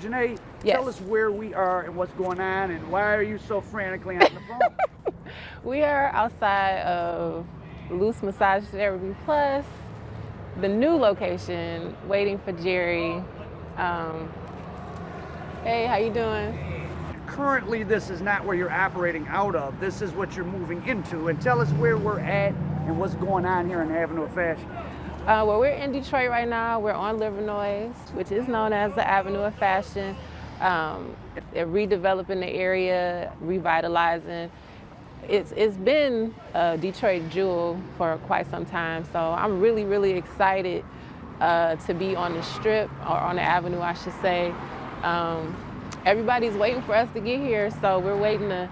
Janae, Yes. tell us where we are and what's going on, and why are you so frantically on the phone? We are outside of Loose Massage Therapy Plus, the new location, waiting for Jerry. Hey, how you doing? Currently, this is not where you're operating out of. This is what you're moving into. And tell us where we're at and what's going on here in the Avenue of Fashion. Well, we're in Detroit right now. We're on Livernois, which is known as the Avenue of Fashion. They're redeveloping the area, revitalizing. It's been a Detroit jewel for quite some time, so I'm really, really excited to be on the Strip, or on the Avenue, I should say. Everybody's waiting for us to get here, so we're waiting to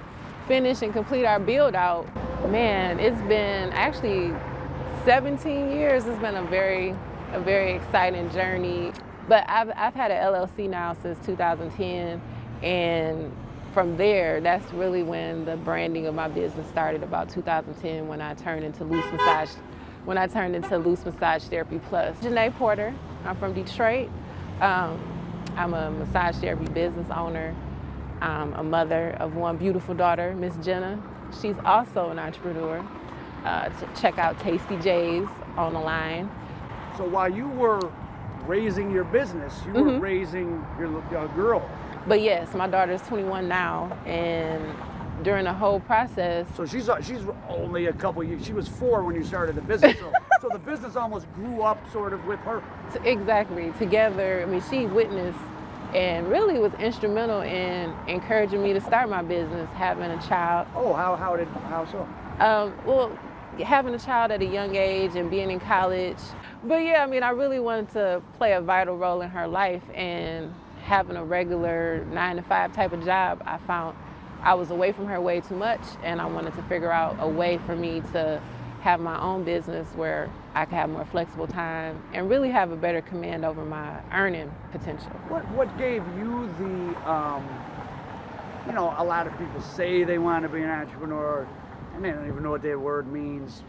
finish and complete our build out. Man, it's been actually 17 years. It's been a very exciting journey. But I've had an LLC now since 2010, and from there, that's really when the branding of my business started, about 2010, when I turned into Loose Massage Therapy Plus. Janae Porter, I'm from Detroit. I'm a massage therapy business owner. I'm a mother of one beautiful daughter, Miss Jenna. She's also an entrepreneur. Check out Tasty J's on the line. So while you were raising your business, you were raising your girl. But yes, my daughter's 21 now, and during the whole process. So she's only a couple years. She was 4 when you started the business. So the business almost grew up sort of with her. Exactly, together. I mean, she witnessed and really was instrumental in encouraging me to start my business, having a child. Oh, how so? Well, having a child at a young age and being in college. But yeah, I mean, I really wanted to play a vital role in her life, and having a regular 9-to-5 type of job, I found I was away from her way too much, and I wanted to figure out a way for me to have my own business where I could have more flexible time and really have a better command over my earning potential. What gave you the, a lot of people say they want to be an entrepreneur, and they don't even know what that word means.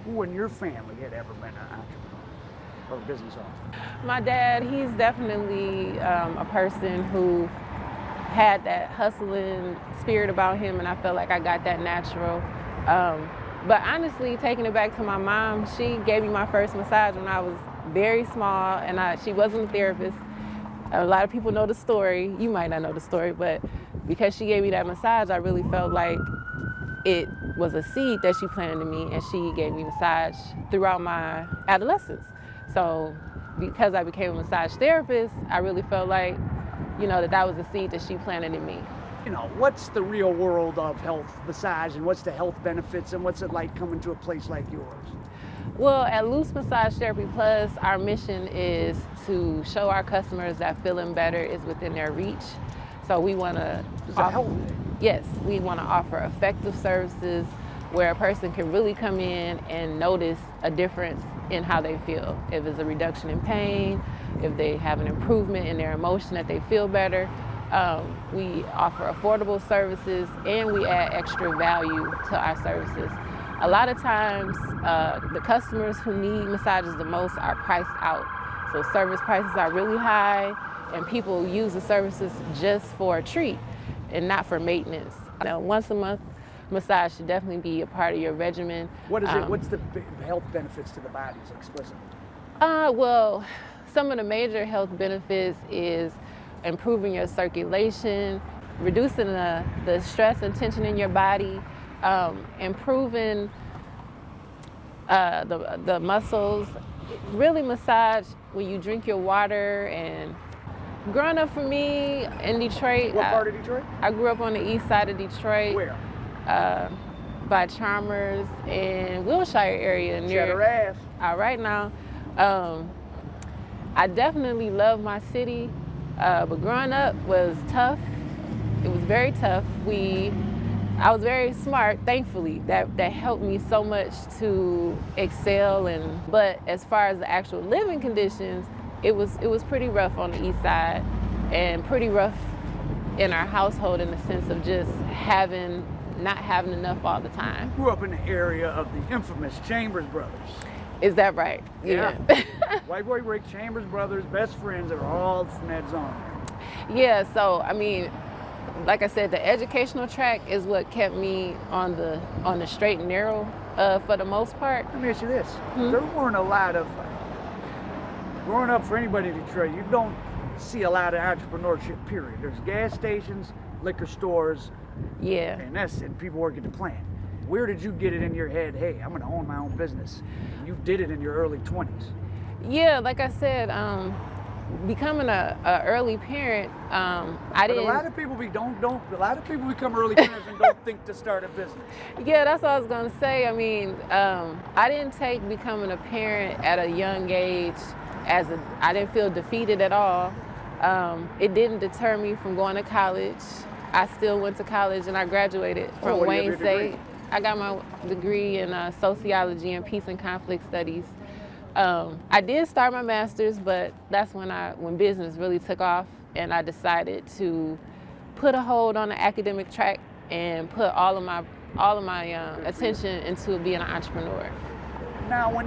Who in your family had ever been an entrepreneur or a business owner? My dad, he's definitely a person who had that hustling spirit about him, and I felt like I got that natural. But honestly, taking it back to my mom, she gave me my first massage when I was very small, and she wasn't a therapist. A lot of people know the story. You might not know the story, but because she gave me that massage, I really felt like it was a seed that she planted in me, and she gave me massage throughout my adolescence. So because I became a massage therapist, I really felt like, that was a seed that she planted in me. What's the real world of health massage, and what's the health benefits, and what's it like coming to a place like yours? Well, at Loose Massage Therapy Plus, our mission is to show our customers that feeling better is within their reach. So we want to we want to offer effective services where a person can really come in and notice a difference in how they feel. If it's a reduction in pain, if they have an improvement in their emotion, that they feel better. We offer affordable services, and we add extra value to our services. A lot of times, the customers who need massages the most are priced out. So service prices are really high, and people use the services just for a treat and not for maintenance. Once a month massage should definitely be a part of your regimen. What is it? What's the health benefits to the bodies explicitly? Well, some of the major health benefits is improving your circulation, reducing the stress and tension in your body, improving the muscles. Really massage when you drink your water. And growing up for me in Detroit. What part of Detroit? I grew up on the east side of Detroit. Where? By Chalmers and Wilshire area. Cheddar Ave. All right now. I definitely love my city, but growing up was tough. It was very tough. I was very smart, thankfully. That helped me so much to excel. But as far as the actual living conditions, it was pretty rough on the east side, and pretty rough in our household in the sense of just not having enough all the time. Grew up in the area of the infamous Chambers Brothers. Is that right? Yeah. White Boy Rick, Chambers Brothers, best friends are all from that zone. Yeah, so I mean, like I said, the educational track is what kept me on the straight and narrow for the most part. Let me ask you this. There weren't a lot of, growing up for anybody in Detroit, you don't see a lot of entrepreneurship, period. There's gas stations, liquor stores, Yeah. and people work at the plant. Where did you get it in your head, hey, I'm going to own my own business? You did it in your early 20s. Yeah, like I said, becoming a early parent, I But didn't. a lot of people a lot of people become early parents and don't think to start a business. Yeah, that's what I was gonna say. I mean, I didn't take becoming a parent at a young age I didn't feel defeated at all. It didn't deter me from going to college. I still went to college and I graduated from what do you have Wayne your degree? State. I got my degree in sociology and peace and conflict studies. I did start my master's, but that's when business really took off, and I decided to put a hold on the academic track and put all of my attention into being an entrepreneur. Now, when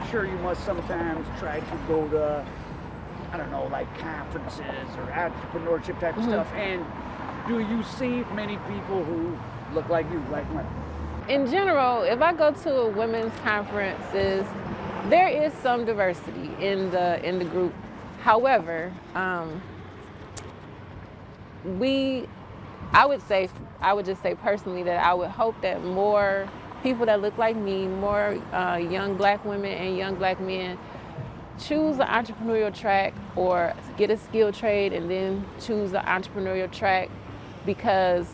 I'm sure you must sometimes try to go to, I don't know, like conferences or entrepreneurship type of stuff. And do you see many people who look like you, like women? In general, if I go to a women's conferences, there is some diversity in the group. However, I would just say personally that I would hope that more people that look like me, more young black women and young black men, choose the entrepreneurial track or get a skill trade and then choose the entrepreneurial track, because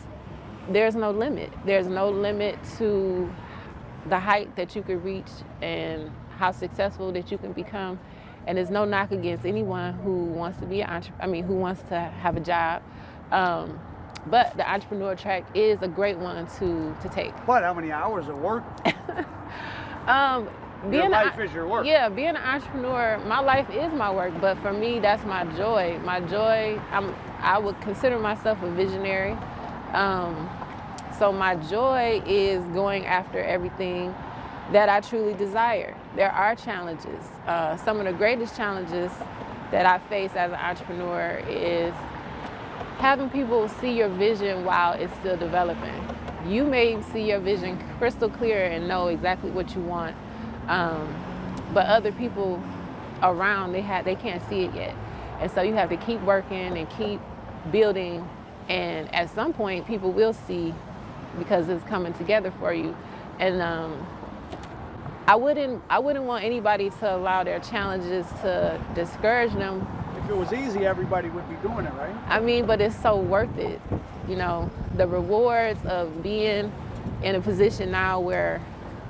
there's no limit. There's no limit to the height that you could reach and how successful that you can become. And there's no knock against anyone who wants to be who wants to have a job. But the entrepreneur track is a great one to take. But how many hours of work? Your life is your work. Yeah, being an entrepreneur, my life is my work. But for me, that's my joy. My joy, I would consider myself a visionary. So my joy is going after everything that I truly desire. There are challenges. Some of the greatest challenges that I face as an entrepreneur is having people see your vision while it's still developing. You may see your vision crystal clear and know exactly what you want, but other people around, they can't see it yet. And so you have to keep working and keep building, and at some point people will see, because it's coming together for you. And I wouldn't want anybody to allow their challenges to discourage them. If it was easy, everybody would be doing it, right? I mean, but it's so worth it. You know, the rewards of being in a position now where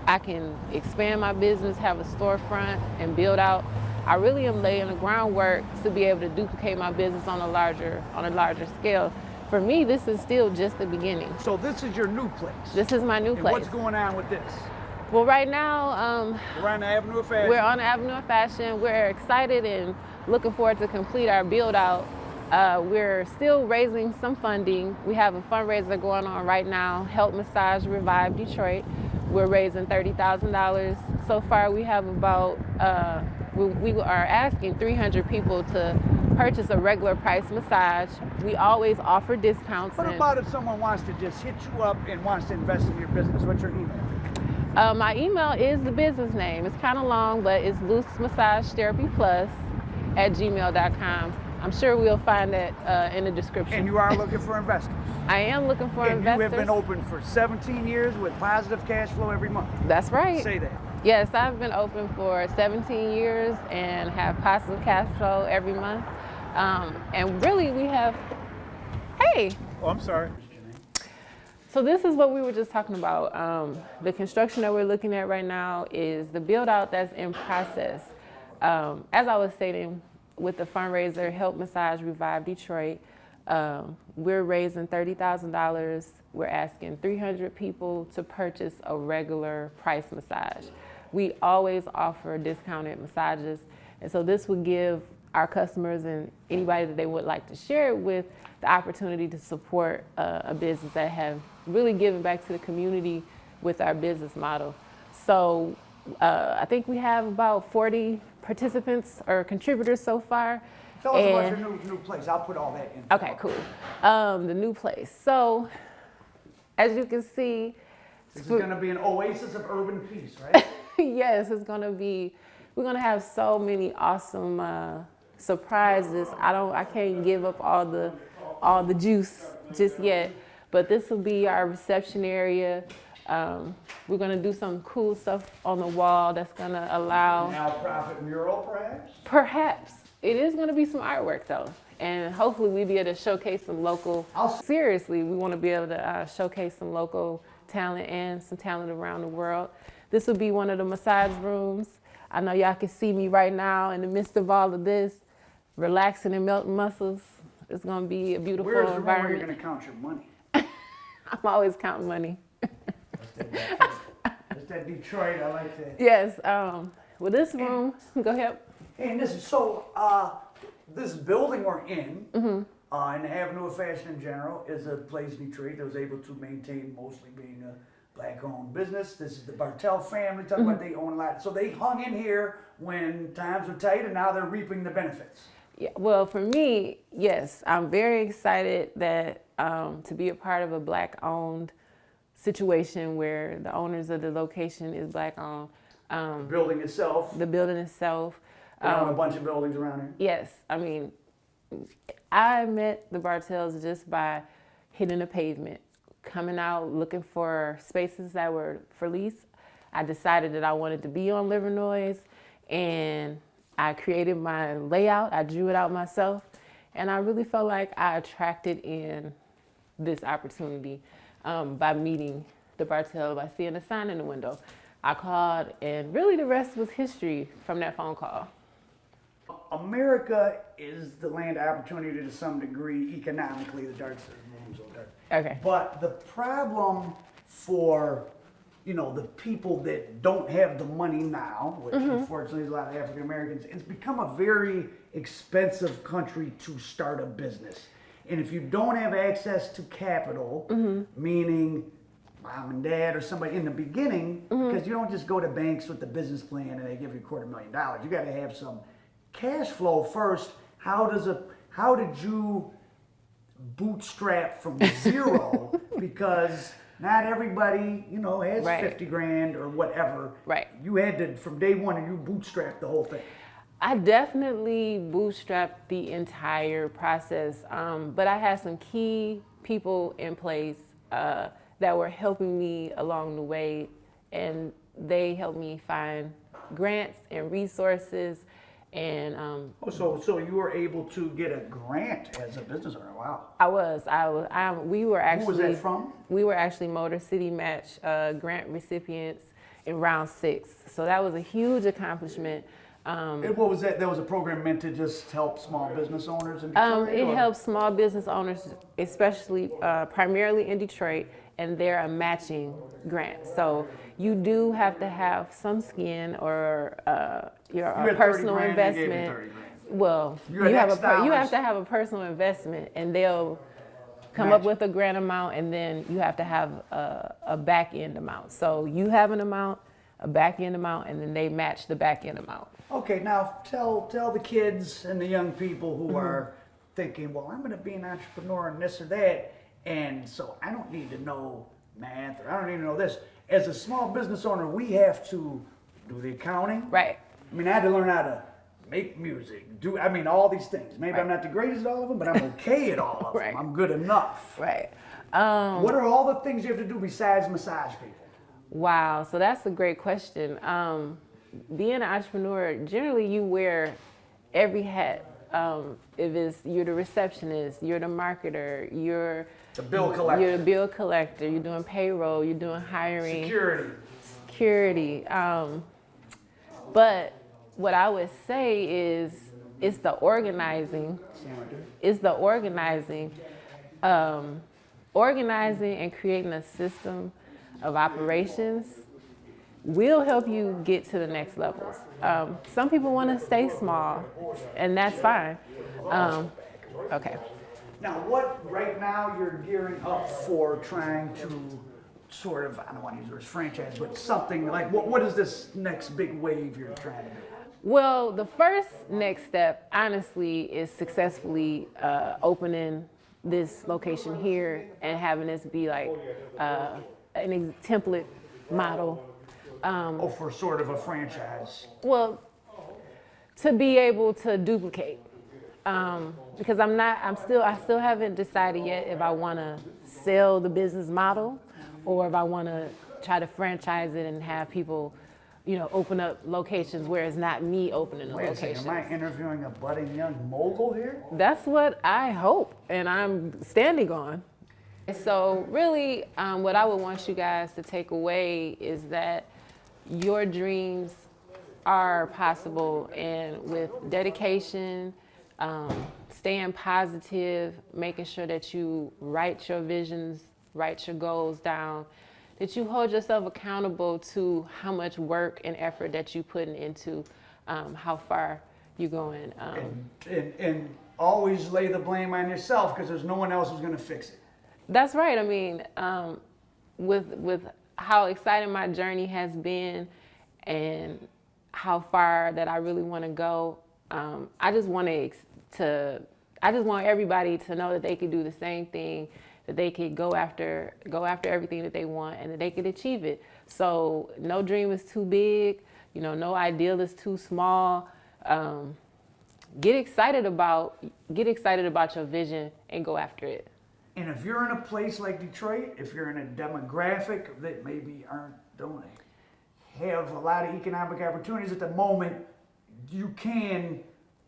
I can expand my business, have a storefront, and build out. I really am laying the groundwork to be able to duplicate my business on a larger scale. For me, this is still just the beginning. So this is your new place. This is my new And place. what's going on with this? Well, right now, We're on the Avenue of Fashion. we're on the Avenue of Fashion. We're excited and looking forward to complete our build out. We're still raising some funding. We have a fundraiser going on right now, Help Massage Revive Detroit. We're raising $30,000. So far, we have about, we are asking 300 people to purchase a regular price massage. We always offer discounts. What about if someone wants to just hit you up and wants to invest in your business? What's your email? My email is the business name. It's kind of long, but it's Loose Massage Therapy Plus @gmail.com. I'm sure we'll find that in the description. And you are looking for investors. I am looking for And investors. you have been open for 17 years with positive cash flow every month. That's right. Say that. Yes, I've been open for 17 years and have positive cash flow every month. And really, we have, hey. Oh, I'm sorry. So this is what we were just talking about. The construction that we're looking at right now is the build out that's in process. As I was stating, with the fundraiser Help Massage Revive Detroit, we're raising $30,000. We're asking 300 people to purchase a regular price massage. We always offer discounted massages, and so this would give our customers and anybody that they would like to share it with the opportunity to support a business that have really given back to the community with our business model. So I think we have about 40 participants or contributors so far. Tell us about your new place. I'll put all that in. Okay, cool. The new place. So as you can see, this is going to be an oasis of urban peace, right? yes, it's going to be, we're going to have so many awesome surprises. I can't give up all the juice just yet, but this will be our reception area. We're going to do some cool stuff on the wall that's going to allow... Now-profit mural, perhaps? Perhaps. It is going to be some artwork, though. And hopefully we'll be able to showcase some local... Seriously, we want to be able to showcase some local talent and some talent around the world. This will be one of the massage rooms. I know y'all can see me right now in the midst of all of this, relaxing and melting muscles. It's going to be a beautiful environment. Where's the room where you're going to count your money? I'm always counting money. That's that Detroit, I like that. Yes, well this room, go ahead. And this this building we're in, and the Avenue of Fashion in general, is a place in Detroit that was able to maintain mostly being a black-owned business. This is the Bartell family, talking about they own a lot. So they hung in here when times were tight, and now they're reaping the benefits. Yeah, well, for me, yes, I'm very excited that to be a part of a black-owned situation where the owners of the location is black-owned. The building itself. The building itself. They own a bunch of buildings around here. Yes, I mean, I met the Bartells just by hitting the pavement, coming out looking for spaces that were for lease. I decided that I wanted to be on Livernois, and I created my layout. I drew it out myself, and I really felt like I attracted in this opportunity by meeting the Bartell, by seeing a sign in the window. I called, and really the rest was history from that phone call. America is the land of opportunity to some degree economically. The dark side of the moon's so dark. Okay. But the problem for, the people that don't have the money now, which unfortunately is a lot of African Americans, it's become a very expensive country to start a business. And if you don't have access to capital, meaning mom and dad or somebody in the beginning, because you don't just go to banks with the business plan and they give you $250,000. You got to have some cash flow first. How did you bootstrap from zero? Because not everybody, has 50 grand or whatever. Right. You had to, from day one, and you bootstrapped the whole thing. I definitely bootstrapped the entire process, but I had some key people in place that were helping me along the way, and they helped me find grants and resources. And so you were able to get a grant as a business owner. Wow. We were actually. Who was that from? We were actually Motor City Match grant recipients in round 6. So that was a huge accomplishment. And what was that? That was a program meant to just help small business owners in Detroit? It helps small business owners, especially primarily in Detroit, and they're a matching grant. So you do have to have some skin or your personal investment. Well, you have to have a personal investment, and they'll come up with a grant amount, and then you have to have a back end amount. So you have an amount, a back end amount, and then they match the back end amount. Okay, now tell the kids and the young people who are thinking, well, I'm going to be an entrepreneur and this or that, and so I don't need to know math or I don't need to know this. As a small business owner, we have to do the accounting. Right. I mean, I had to learn how to make music, all these things. Maybe I'm not the greatest at all of them, but I'm okay at all of them. I'm good enough. Right. What are all the things you have to do besides massage people? Wow, so that's a great question. Being an entrepreneur, generally you wear every hat. You're the receptionist, you're the marketer, you're the bill collector. You're the bill collector. You're doing payroll. You're doing hiring. Security. But what I would say is, it's the organizing. It's the organizing. Organizing and creating a system of operations will help you get to the next levels. Some people want to stay small, and that's fine. Okay. Now, right now you're gearing up for trying sort of, I don't want to use the word franchise, but something like, what is this next big wave you're trying to do? Well, the first next step, honestly, is successfully opening this location here and having this be like template model. For sort of a franchise. Well, to be able to duplicate, because I still haven't decided yet if I want to sell the business model or if I want to try to franchise it and have people, open up locations where it's not me opening the location. Am I interviewing a budding young mogul here? That's what I hope, and I'm standing on. So really, what I would want you guys to take away is that your dreams are possible, and with dedication, staying positive, making sure that you write your visions, write your goals down, that you hold yourself accountable to how much work and effort that you putting into how far you're going. And always lay the blame on yourself, because there's no one else who's going to fix it. That's right. I mean, with how exciting my journey has been and how far that I really want to go, I just want everybody to know that they can do the same thing, that they could go after everything that they want, and that they could achieve it. So no dream is too big, no ideal is too small. Get excited about your vision and go after it. And if you're in a place like Detroit, if you're in a demographic that maybe don't have a lot of economic opportunities at the moment, you can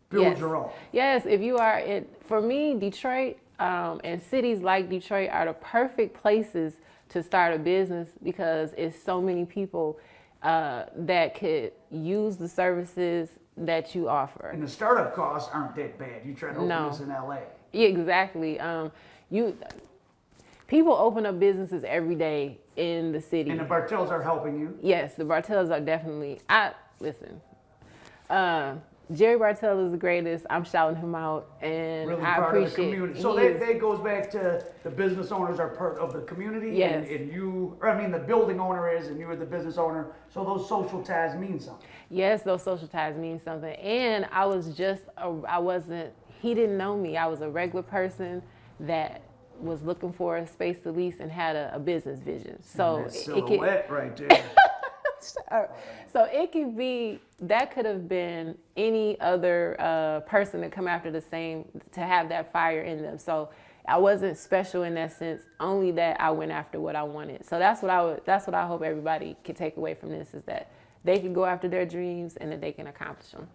build your own. Yes, if you are for me, Detroit and cities like Detroit are the perfect places to start a business, because it's so many people that could use the services that you offer. And the startup costs aren't that bad. You try to open this in LA. Exactly. People open up businesses every day in the city. And the Bartels are helping you. Yes, the Bartels are definitely. Listen. Jerry Bartel is the greatest. I'm shouting him out, and really I part appreciate of the community. it. So that goes back to the business owners are part of the community. Yes. And the building owner is, and you are the business owner. So those social ties mean something. Yes, those social ties mean something. And he didn't know me. I was a regular person that was looking for a space to lease and had a business vision. So that silhouette right there. So it could be, that could have been any other person to come after to have that fire in them. So I wasn't special in that sense, only that I went after what I wanted. So that's what I hope everybody can take away from this, is that they can go after their dreams and that they can accomplish them.